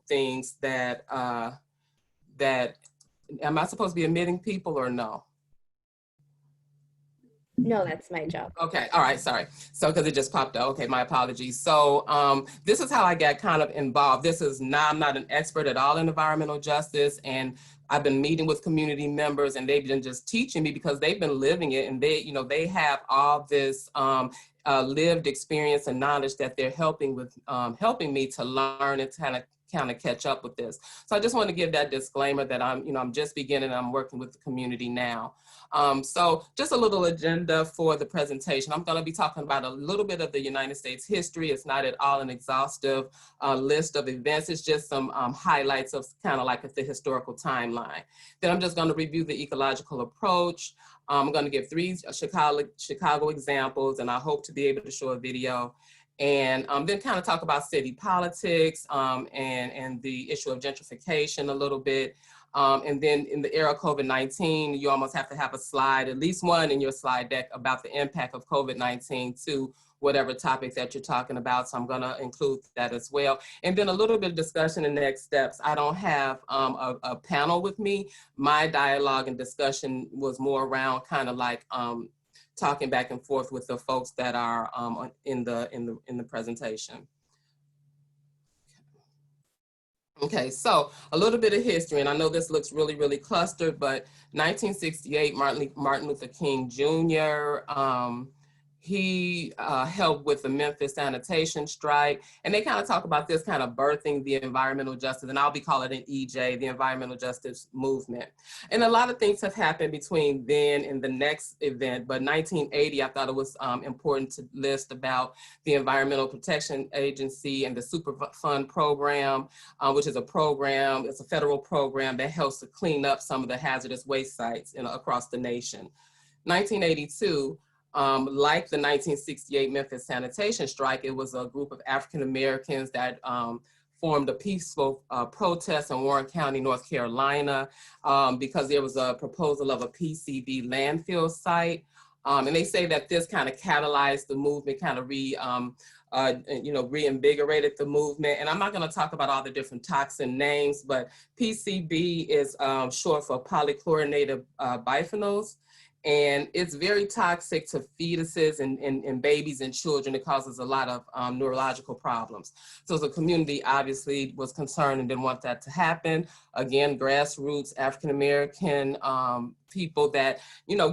things that, am I supposed to be admitting people or no? No, that's my job. Okay, all right, sorry. So, because it just popped up. Okay, my apologies. So, this is how I got kind of involved. I'm not an expert at all in environmental justice, and I've been meeting with community members, and they've been just teaching me because they've been living it, and they have all this lived experience and knowledge that they're helping me to learn and kind of catch up with this. So I just want to give that disclaimer that I'm just beginning. I'm working with the community now. So just a little agenda for the presentation. I'm going to be talking about a little bit of the United States history. It's not at all an exhaustive list of events. It's just some highlights of kind of like the historical timeline. Then I'm just going to review the ecological approach. I'm going to give 3 Chicago examples, and I hope to be able to show a video. And then kind of talk about city politics and the issue of gentrification a little bit. And then in the era of COVID-19, you almost have to have a slide, at least one in your slide deck, about the impact of COVID-19 to whatever topic that you're talking about. So I'm gonna include that as well. And then a little bit of discussion and next steps. I don't have a panel with me. My dialogue and discussion was more around kind of like talking back and forth with the folks that are in the presentation. Okay, so a little bit of history, and I know this looks really, really clustered, but 1968, Martin Luther King Jr., he helped with the Memphis sanitation strike, and they kind of talk about this kind of birthing the environmental justice, and I'll be calling it EJ, the environmental justice movement. And a lot of things have happened between then and the next event, but 1980, I thought it was important to list about the Environmental Protection Agency and the Superfund program, which is it's a federal program that helps to clean up some of the hazardous waste sites across the nation. 1982, like the 1968 Memphis sanitation strike, it was a group of African Americans that formed a peaceful protest in Warren County, North Carolina, because there was a proposal of a PCB landfill site. And they say that this kind of catalyzed the movement, kind of reinvigorated the movement. And I'm not going to talk about all the different toxin names, but PCB is short for polychlorinated biphenyls. And it's very toxic to fetuses and babies and children. It causes a lot of neurological problems. So the community obviously was concerned and didn't want that to happen. Again, grassroots African-American people that,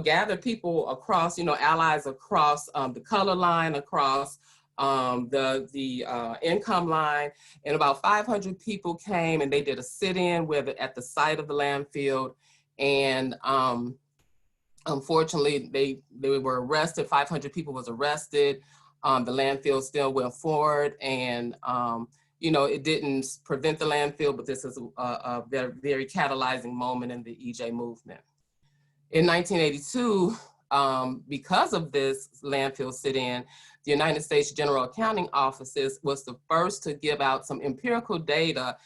gathered people across, allies across the color line, across the income line, and about 500 people came and they did a sit-in at the site of the landfill. And unfortunately, they were arrested. 500 people was arrested. The landfill still went forward, and it didn't prevent the landfill, but this is a very, very catalyzing moment in the EJ movement. In 1982, because of this landfill sit-in, the United States General Accounting Office was the first to give out some empirical data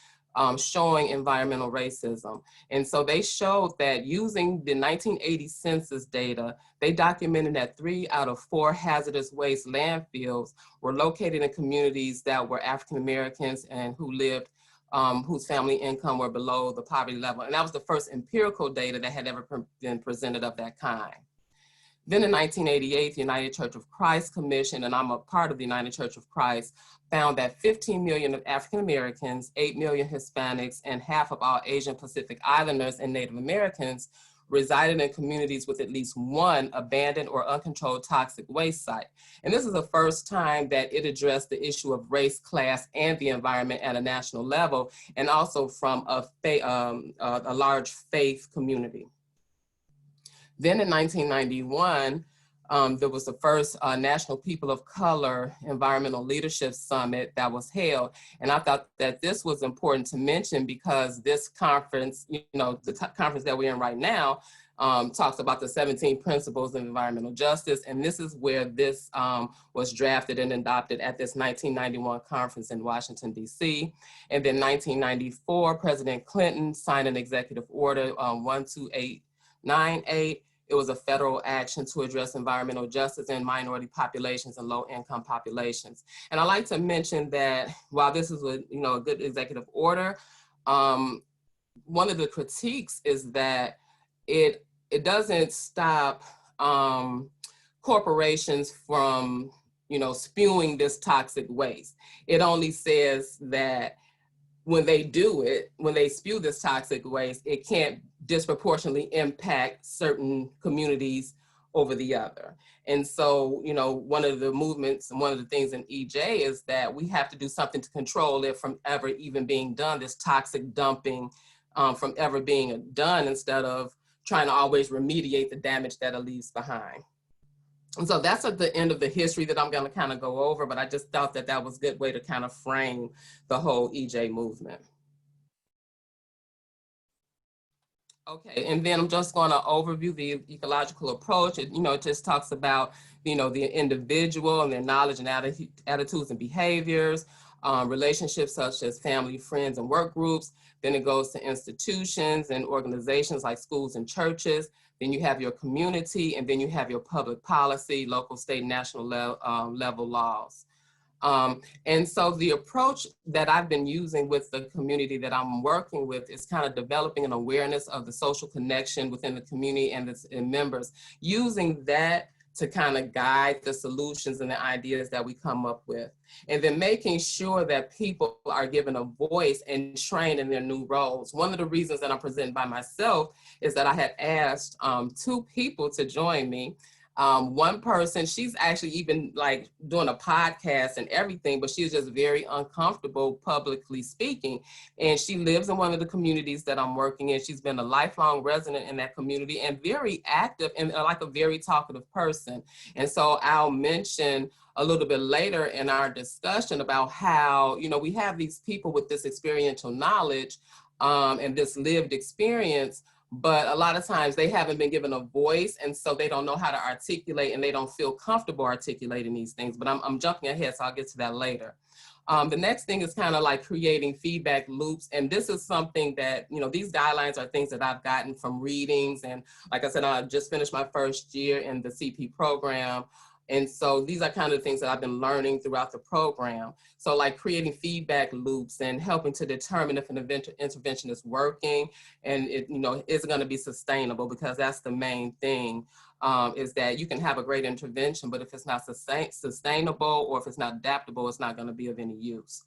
showing environmental racism. And so they showed that using the 1980 census data, they documented that 3 out of 4 hazardous waste landfills were located in communities that were African Americans and who lived, whose family income were below the poverty level. And that was the first empirical data that had ever been presented of that kind. Then in 1988, the United Church of Christ Commission, and I'm a part of the United Church of Christ, found that 15 million of African Americans, 8 million Hispanics, and half of all Asian Pacific Islanders and Native Americans resided in communities with at least one abandoned or uncontrolled toxic waste site. And this is the first time that it addressed the issue of race, class, and the environment at a national level, and also from a large faith community. Then in 1991, there was the first National People of Color Environmental Leadership Summit that was held. And I thought that this was important to mention because this conference, the conference that we're in right now, talks about the 17 principles of environmental justice. And this is where this was drafted and adopted at this 1991 conference in Washington, D.C. And then 1994, President Clinton signed an executive order 12898, It was a federal action to address environmental justice in minority populations and low-income populations. And I like to mention that while this is a, a good executive order, one of the critiques is that it doesn't stop corporations from, spewing this toxic waste. It only says that when they do it, when they spew this toxic waste, it can't disproportionately impact certain communities over the other. And so, one of the movements and one of the things in EJ is that we have to do something to control it from ever even being done, this toxic dumping from ever being done, instead of trying to always remediate the damage that it leaves behind. And so that's at the end of the history that I'm going to kind of go over, but I just thought that that was a good way to kind of frame the whole EJ movement. Okay, and then I'm just going to overview the ecological approach. It just talks about, the individual and their knowledge and attitudes and behaviors, relationships such as family, friends, and work groups. Then it goes to institutions and organizations like schools and churches. Then you have your community, and then you have your public policy, local, state, national level laws. And so the approach that I've been using with the community that I'm working with is kind of developing an awareness of the social connection within the community and its members, using that to kind of guide the solutions and the ideas that we come up with. And then making sure that people are given a voice and trained in their new roles. One of the reasons that I'm presenting by myself is that I had asked 2 people to join me. One person, she's actually even like doing a podcast and everything, but she's just very uncomfortable publicly speaking. And she lives in one of the communities that I'm working in. She's been a lifelong resident in that community and very active and like a very talkative person. And so I'll mention a little bit later in our discussion about how, we have these people with this experiential knowledge and this lived experience, but a lot of times they haven't been given a voice, and so they don't know how to articulate, and they don't feel comfortable articulating these things. But I'm jumping ahead, so I'll get to that later. The next thing is kind of like creating feedback loops. And this is something that, these guidelines are things that I've gotten from readings. And like I said, I just finished my first year in the CP program. And so these are kind of the things that I've been learning throughout the program. So like creating feedback loops and helping to determine if an intervention is working and it, is going to be sustainable, because that's the main thing, is that you can have a great intervention, but if it's not sustainable or if it's not adaptable, it's not going to be of any use.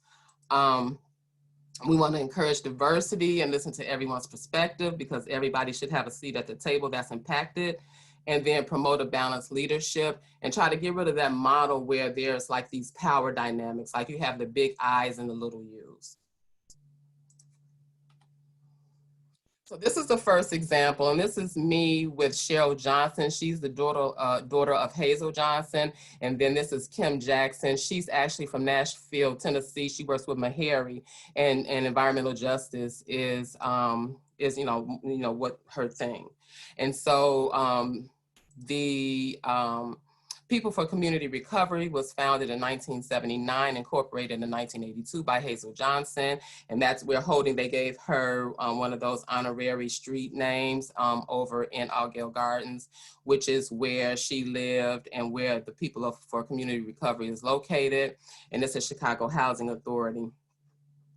We want to encourage diversity and listen to everyone's perspective, because everybody should have a seat at the table that's impacted. And then promote a balanced leadership and try to get rid of that model where there's like these power dynamics, like you have the big I's and the little U's. So this is the first example, and this is me with Cheryl Johnson. She's the daughter of Hazel Johnson. And then this is Kim Jackson. She's actually from Nashville, Tennessee. She works with Meharry, and environmental justice is what her thing. And so the People for Community Recovery was founded in 1979, incorporated in 1982 by Hazel Johnson. And that's where they gave her one of those honorary street names over in Altgeld Gardens, which is where she lived and where the People for Community Recovery is located. And it's a Chicago Housing Authority.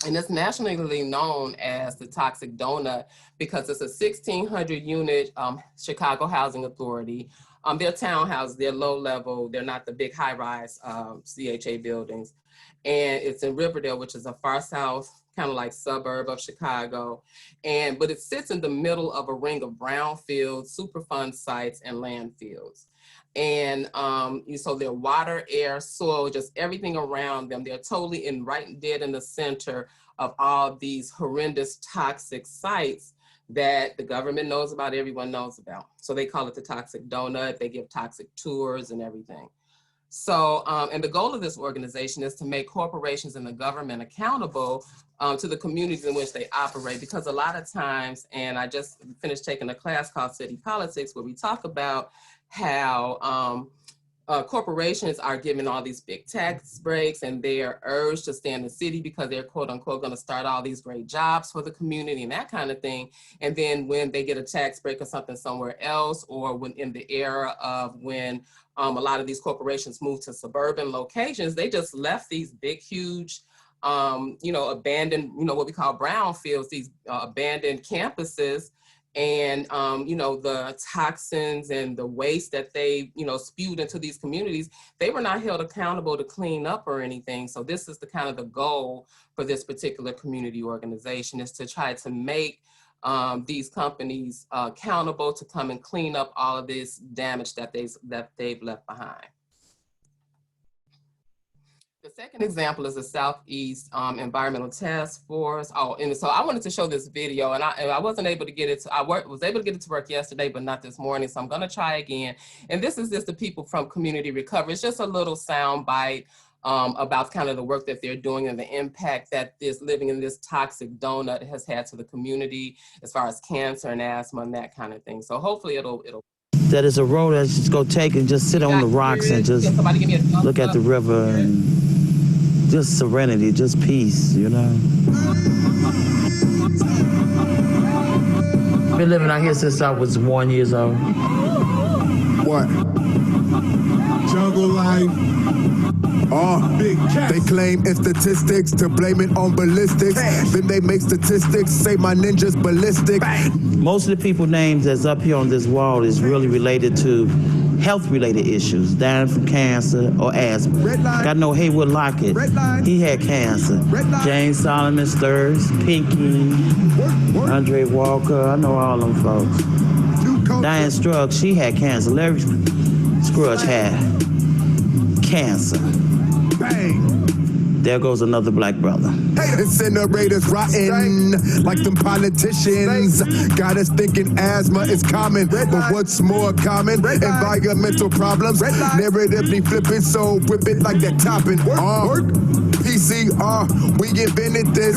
And it's nationally known as the Toxic Donut because it's a 1,600 unit Chicago Housing Authority. They're townhouses, they're low level, they're not the big high rise CHA buildings. And it's in Riverdale, which is a far south, kind of like suburb of Chicago. But it sits in the middle of a ring of brownfields, Superfund sites, and landfills. And so their water, air, soil, just everything around them, they're totally right dead in the center of all these horrendous toxic sites that the government knows about, everyone knows about. So they call it the Toxic Donut. They give toxic tours and everything. So, and the goal of this organization is to make corporations and the government accountable to the communities in which they operate, because a lot of times, and I just finished taking a class called City Politics, where we talk about how corporations are given all these big tax breaks, and they are urged to stay in the city because they're quote unquote going to start all these great jobs for the community and that kind of thing. And then when they get a tax break or something somewhere else, or when in the era of when a lot of these corporations move to suburban locations, they just left these big, huge, abandoned, what we call brownfields, these abandoned campuses. And, the toxins and the waste that they, spewed into these communities, they were not held accountable to clean up or anything. So this is the kind of the goal for this particular community organization, is to try to make these companies accountable to come and clean up all of this damage that they've left behind. The second example is the Southeast Environmental Task Force. Oh, and so I wanted to show this video, and I wasn't able to get it. Was able to get it to work yesterday, but not this morning. So I'm going to try again. And this is just the people from Community Recovery. It's just a little sound bite about kind of the work that they're doing and the impact that this living in this toxic donut has had to the community as far as cancer and asthma and that kind of thing. So hopefully it'll. That is a road that's just go take and just sit on the rocks and just look at the river and just serenity, just peace, Been living out here since I was 1 year old. What? Jungle life. Oh, big cats. They claim it's statistics to blame it on ballistics. Then they make statistics say my ninja's ballistic. Most of the people names that's up here on this wall is really related to health-related issues, dying from cancer or asthma. I know Haywood Lockett, he had cancer. James Solomon Sturz, Pinky, Andre Walker, I know all them folks. Diane Struggs, she had cancer. Larry Scruggs had cancer. Bang. There goes another black brother. Incinerators rotten like them politicians. Got us thinking asthma is common, but what's more common? Environmental problems. Narratively flipping, so whip it like that topping. PCR, we invented this.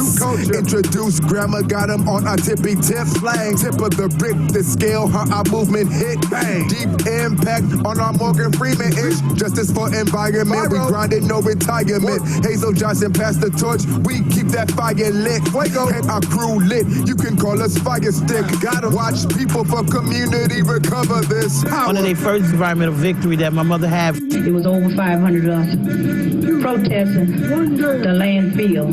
Introduced grammar, got them on our tippy tip. Slang, tip of the brick, the scale, how our movement hit. Bang. Deep impact on our Morgan Freeman-ish. Justice for environment, we grinded, no retirement. Hazel Johnson passed the torch, we keep that fire lit. And our crew lit, you can call us fire stick. Gotta watch people for community recover this. One of their first environmental victory that my mother had. It was over 500 of us protesting the landfill.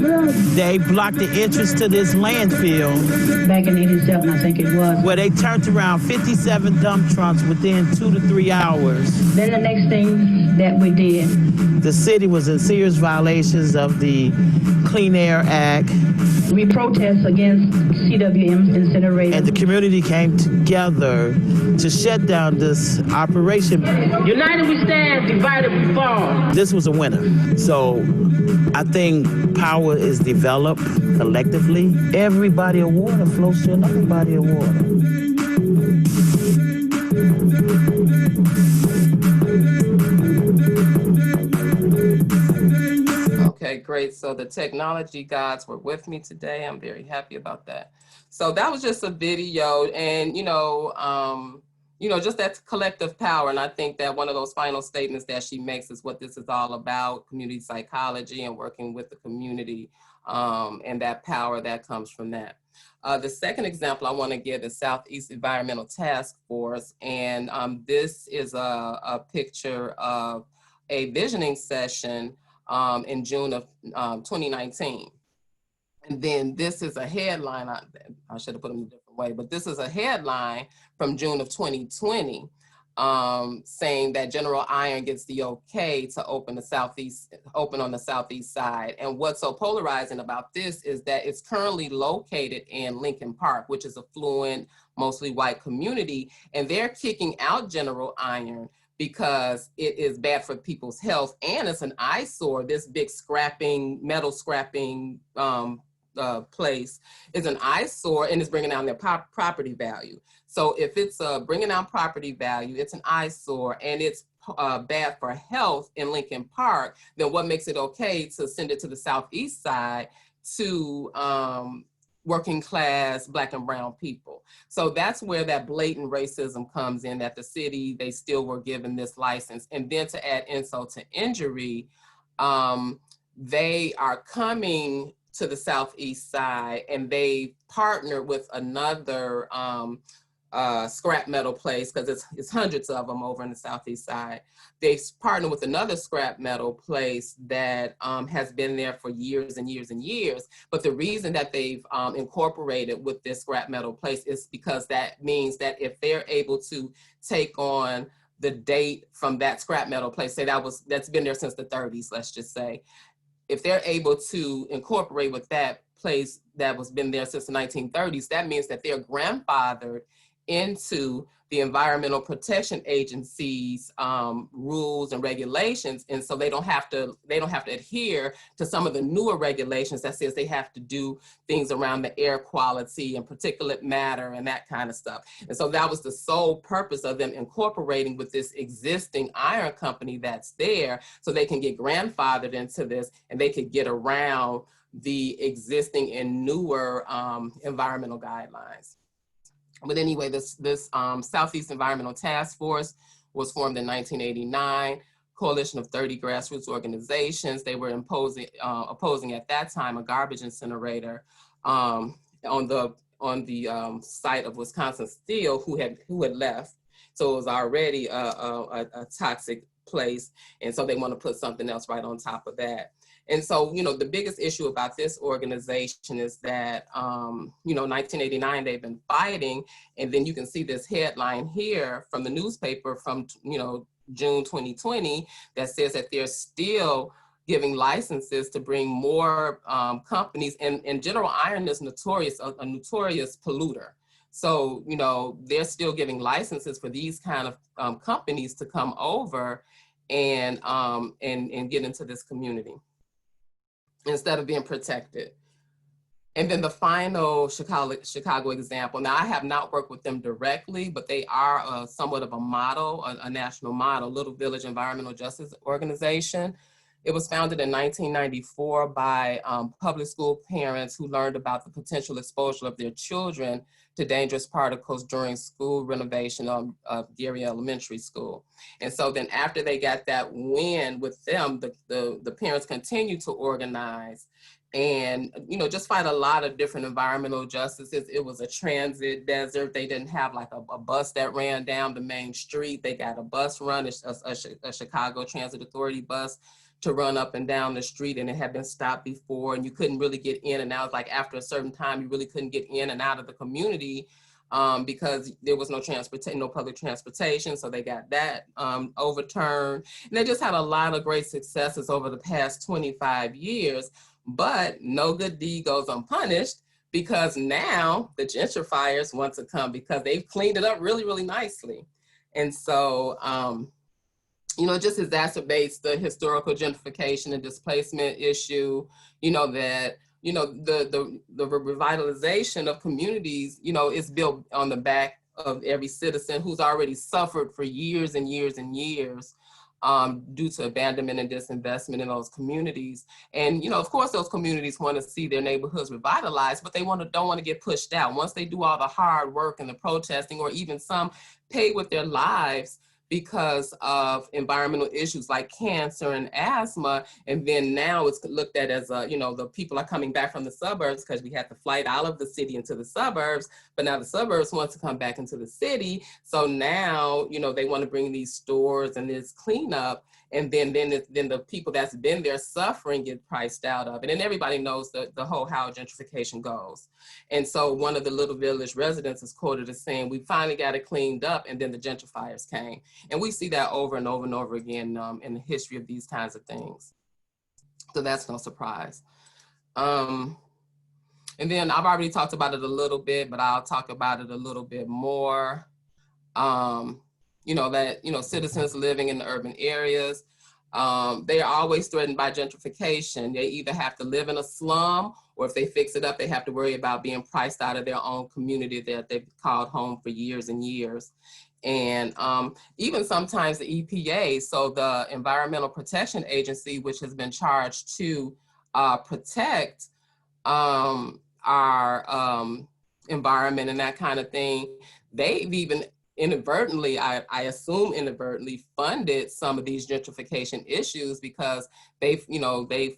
They blocked the entrance to this landfill. Back in 87, I think it was. Where they turned around 57 dump trucks within 2 to 3 hours. Then the next thing that we did. The city was in serious violations of the Clean Air Act. We protest against CWM incinerator. And the community came together to shut down this operation. United we stand, divided we fall. This was a winner. So I think power is developed collectively. Every body of water flows to another body of water. Okay, great. So the technology gods were with me today. I'm very happy about that. So that was just a video, and just that collective power. And I think that one of those final statements that she makes is what this is all about: community psychology and working with the community, and that power that comes from that. The second example I want to give is Southeast Environmental Task Force, and this is a picture of a visioning session in June of 2019. And then this is a headline, I should have put them in a different way, but this is a headline from June of 2020 saying that General Iron gets the okay to open on the Southeast side. And what's so polarizing about this is that it's currently located in Lincoln Park, which is a affluent, mostly white community, and they're kicking out General Iron because it is bad for people's health, and it's an eyesore. This big metal scrapping place is an eyesore, and it's bringing down their property value. So if it's bringing down property value, it's an eyesore, and it's bad for health in Lincoln Park, then what makes it okay to send it to the Southeast side to working class Black and brown people? So that's where that blatant racism comes in, that the city, they still were given this license. And then to add insult to injury, they are coming to the southeast side, and they partner with another scrap metal place, because it's hundreds of them over in the southeast side. They partner with another scrap metal place that has been there for years and years and years. But the reason that they've incorporated with this scrap metal place is because that means that if they're able to take on the date from that scrap metal place, say that's been there since the 30s, let's just say, if they're able to incorporate with that place that was been there since the 1930s, that means that they're grandfathered into the Environmental Protection Agency's rules and regulations, and so they don't have to adhere to some of the newer regulations that says they have to do things around the air quality and particulate matter and that kind of stuff. And so that was the sole purpose of them incorporating with this existing iron company that's there, so they can get grandfathered into this and they could get around the existing and newer environmental guidelines. But anyway, this Southeast Environmental Task Force was formed in 1989, coalition of 30 grassroots organizations. They were opposing at that time a garbage incinerator on the site of Wisconsin Steel, who had left. So it was already a toxic place, and so they want to put something else right on top of that. And so, the biggest issue about this organization is that, 1989, they've been fighting. And then you can see this headline here from the newspaper from, June 2020, that says that they're still giving licenses to bring more companies. And General Iron is notorious, a notorious polluter. So, they're still giving licenses for these kind of companies to come over and get into this community instead of being protected. And then the final Chicago example. Now, I have not worked with them directly, but they are somewhat of a model, a national model, Little Village Environmental Justice Organization. It was founded in 1994 by public school parents who learned about the potential exposure of their children to dangerous particles during school renovation of Gary Elementary School. And so then after they got that win with them, the parents continued to organize and, just fight a lot of different environmental justices. It was a transit desert. They didn't have like a bus that ran down the main street. They got a bus run, a Chicago Transit Authority bus to run up and down the street, and it had been stopped before, and you couldn't really get in and out. Like after a certain time, you really couldn't get in and out of the community because there was no public transportation. So they got that overturned. And they just had a lot of great successes over the past 25 years, but no good deed goes unpunished, because now the gentrifiers want to come because they've cleaned it up really, really nicely. And so, it just exacerbates the historical gentrification and displacement issue, that, the revitalization of communities, is built on the back of every citizen who's already suffered for years and years and years due to abandonment and disinvestment in those communities. And, of course, those communities want to see their neighborhoods revitalized, but they don't want to get pushed out. Once they do all the hard work and the protesting, or even some pay with their lives because of environmental issues like cancer and asthma. And then now it's looked at as, the people are coming back from the suburbs because we had to flight out of the city into the suburbs, but now the suburbs want to come back into the city. So now, they want to bring these stores and this cleanup. And then the people that's been there suffering get priced out of it. And everybody knows the whole how gentrification goes. And so one of the Little Village residents is quoted as saying, "We finally got it cleaned up, and then the gentrifiers came." And we see that over and over and over again in the history of these kinds of things. So that's no surprise. And then I've already talked about it a little bit, but I'll talk about it a little bit more. Citizens living in the urban areas, they are always threatened by gentrification. They either have to live in a slum, or if they fix it up, they have to worry about being priced out of their own community that they've called home for years and years. And even sometimes the EPA, so the Environmental Protection Agency, which has been charged to protect our environment and that kind of thing, they've even inadvertently, I assume inadvertently, funded some of these gentrification issues because they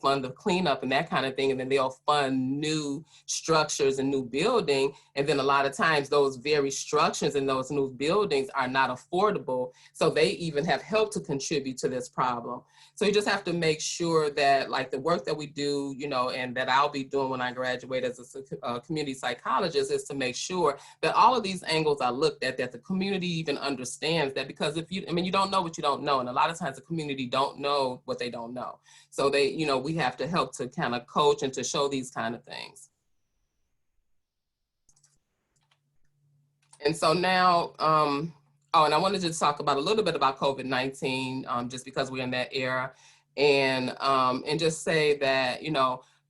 fund the cleanup and that kind of thing, and then they'll fund new structures and new building, and then a lot of times those very structures and those new buildings are not affordable, so they even have helped to contribute to this problem. So you just have to make sure that, like, the work that we do, and that I'll be doing when I graduate as a community psychologist, is to make sure that all of these angles are looked at, that the community even understands that, because you don't know what you don't know. And a lot of times the community don't know what they don't know. So we have to help to kind of coach and to show these kind of things. And so now, and I wanted to just talk about a little bit about COVID-19, just because we're in that era, and just say that,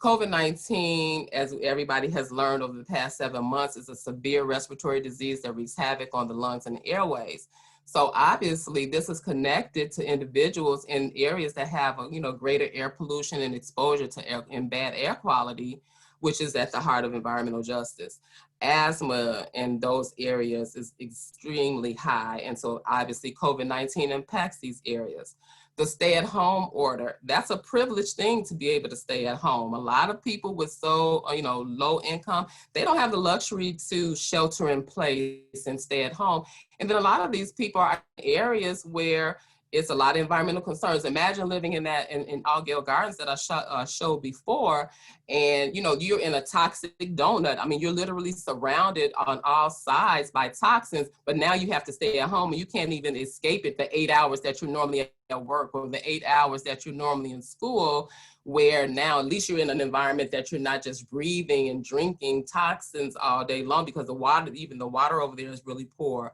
COVID-19, as everybody has learned over the past 7 months, is a severe respiratory disease that wreaks havoc on the lungs and airways. So obviously this is connected to individuals in areas that have, greater air pollution and exposure to and bad air quality, which is at the heart of environmental justice. Asthma in those areas is extremely high. And so obviously COVID-19 impacts these areas. The stay-at-home order, that's a privileged thing to be able to stay at home. A lot of people with low income, they don't have the luxury to shelter in place and stay at home. And then a lot of these people are in areas where it's a lot of environmental concerns. Imagine living in Allgale Gardens that I showed before, and you're in a toxic donut. I mean, you're literally surrounded on all sides by toxins, but now you have to stay at home and you can't even escape it the 8 hours that you're normally at work, or the 8 hours that you're normally in school, where now at least you're in an environment that you're not just breathing and drinking toxins all day long, because even the water over there is really poor.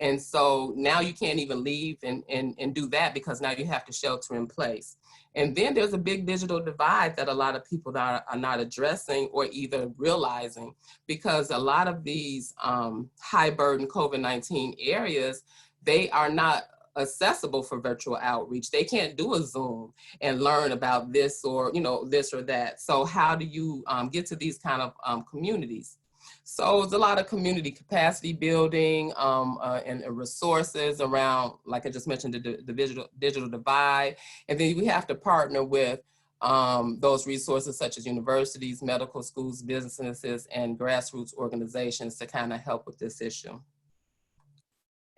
And so now you can't even leave and do that, because now you have to shelter in place. And then there's a big digital divide that a lot of people are not addressing or either realizing, because a lot of these high burden COVID-19 areas, they are not accessible for virtual outreach. They can't do a Zoom and learn about this or, this or that. So how do you get to these kind of communities? So it's a lot of community capacity building and resources around, like I just mentioned, the digital divide. And then we have to partner with those resources such as universities, medical schools, businesses, and grassroots organizations to kind of help with this issue.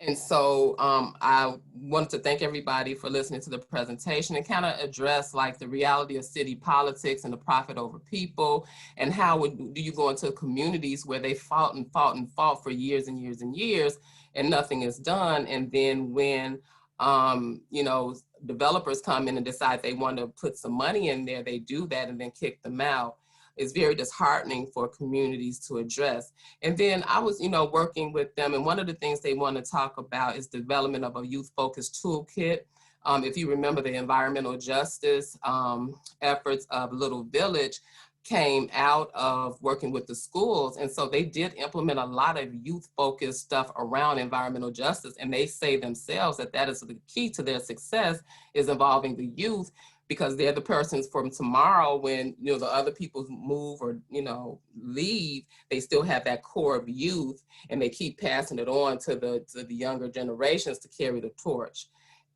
And so I wanted to thank everybody for listening to the presentation and kind of address like the reality of city politics and the profit over people, and how do you go into communities where they fought for years and years and years and nothing is done. And then when, developers come in and decide they want to put some money in there, they do that and then kick them out. Is very disheartening for communities to address. And then I was, working with them, and one of the things they want to talk about is development of a youth-focused toolkit. If you remember, the environmental justice efforts of Little Village came out of working with the schools. And so they did implement a lot of youth-focused stuff around environmental justice. And they say themselves that is the key to their success, is involving the youth, because they're the persons from tomorrow when, the other people move or, leave, they still have that core of youth, and they keep passing it on to the younger generations to carry the torch.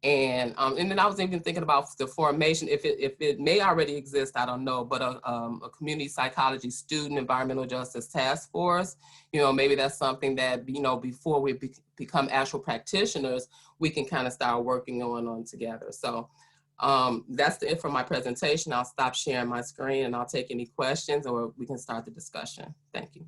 And then I was even thinking about the formation, if it may already exist, I don't know, but a community psychology student environmental justice task force, maybe that's something that, before we become actual practitioners, we can kind of start working on together. So that's it for my presentation. I'll stop sharing my screen and I'll take any questions, or we can start the discussion. Thank you.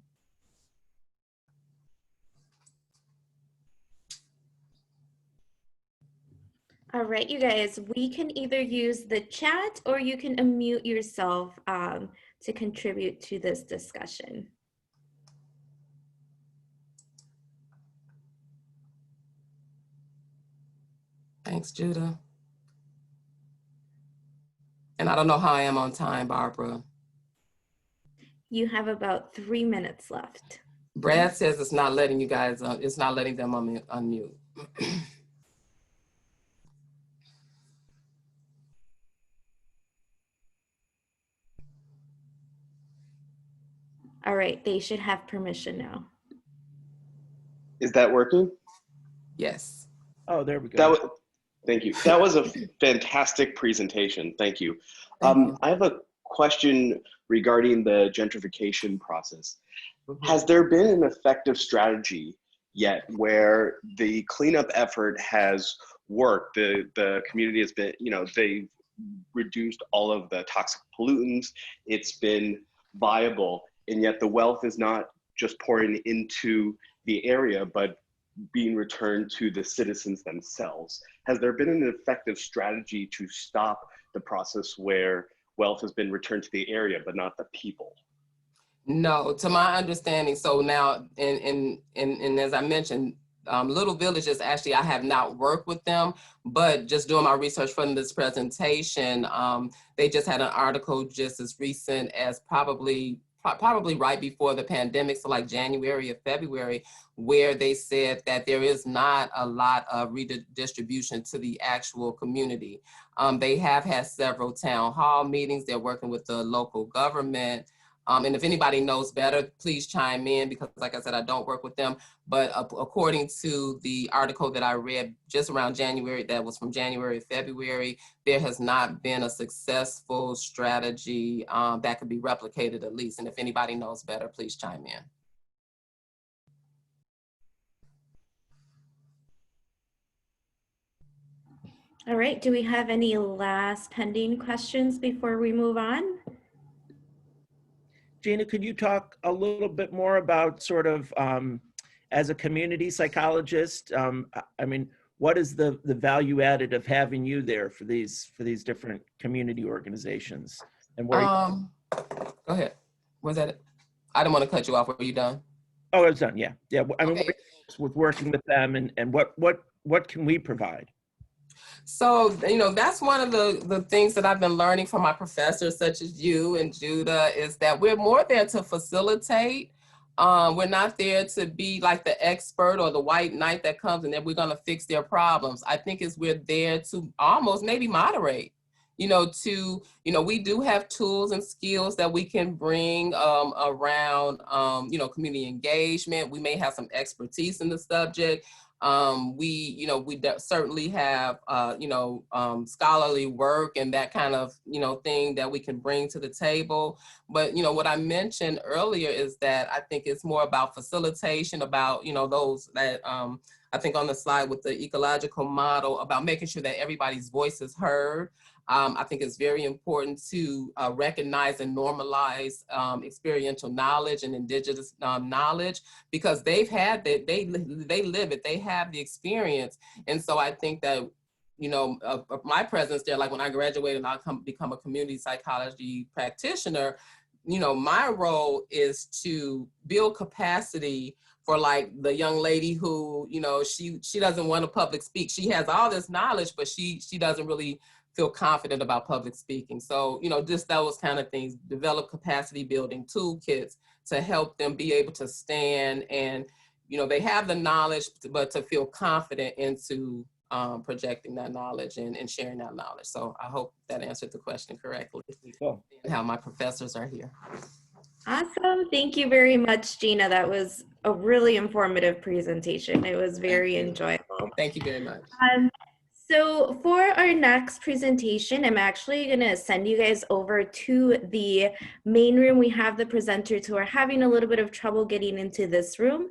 All right, you guys, we can either use the chat or you can unmute yourself to contribute to this discussion. Thanks, Judah. And I don't know how I am on time, Barbara. You have about 3 minutes left. Brad says it's not letting you guys, it's not letting them unmute. All right, they should have permission now. Is that working? Yes. Oh, there we go. That was, thank you. That was a fantastic presentation. Thank you. Thank you. I have a question regarding the gentrification process. Mhm. Has there been an effective strategy yet where the cleanup effort has worked? The community has been, they've reduced all of the toxic pollutants. It's been viable, and yet the wealth is not just pouring into the area, but being returned to the citizens themselves. Has there been an effective strategy to stop the process where wealth has been returned to the area, but not the people? No, to my understanding. So now, and as I mentioned, Little Villages, actually, I have not worked with them, but just doing my research for this presentation, they just had an article just as recent as probably right before the pandemic, so like January or February, where they said that there is not a lot of redistribution to the actual community. They have had several town hall meetings. They're working with the local government. And if anybody knows better, please chime in, because like I said, I don't work with them. But according to the article that I read just around January, that was from January, February, there has not been a successful strategy that could be replicated at least. And if anybody knows better, please chime in. All right, do we have any last pending questions before we move on? Gina, could you talk a little bit more about sort of, as a community psychologist, I mean, what is the value added of having you there for these different community organizations? And where? Go ahead. Was that it? I didn't want to cut you off. Were you done? Oh, it's done. Yeah, yeah. I mean, Okay. with working with them, and what can we provide? So, that's one of the things that I've been learning from my professors, such as you and Judah, is that we're more there to facilitate. We're not there to be like the expert or the white knight that comes and then we're going to fix their problems. I think we're there to almost maybe moderate, we do have tools and skills that we can bring around, community engagement. We may have some expertise in the subject. We certainly have, scholarly work and that kind of, thing that we can bring to the table. But, what I mentioned earlier is that I think it's more about facilitation, about, those that, I think on the slide with the ecological model, about making sure that everybody's voice is heard. I think it's very important to recognize and normalize experiential knowledge and indigenous knowledge, because they've had that, they live it, they have the experience. And so I think that, my presence there, like when I graduated and I'll become a community psychology practitioner, my role is to build capacity for like the young lady who, she doesn't want to public speak. She has all this knowledge, but she doesn't really feel confident about public speaking. So, just those kind of things, develop capacity building toolkits to help them be able to stand and, they have the knowledge, but to feel confident into projecting that knowledge and sharing that knowledge. So I hope that answered the question correctly. Cool. And how my professors are here. Awesome. Thank you very much, Gina. That was a really informative presentation. It was very enjoyable. Thank you very much. So for our next presentation, I'm actually going to send you guys over to the main room. We have the presenters who are having a little bit of trouble getting into this room.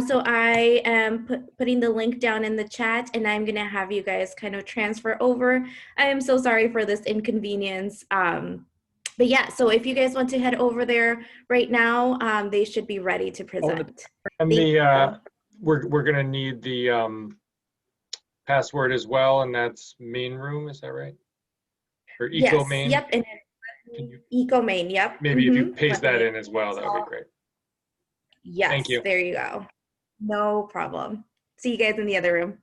So I am putting the link down in the chat, and I'm going to have you guys kind of transfer over. I am so sorry for this inconvenience. But yeah, so if you guys want to head over there right now, they should be ready to present. And we're going to need the password as well, and that's main room, is that right? Or eco main? Yes, yep, and eco main, yep. Maybe if you paste that in as well, that would be great. Yes, Thank you. There you go. No problem. See you guys in the other room.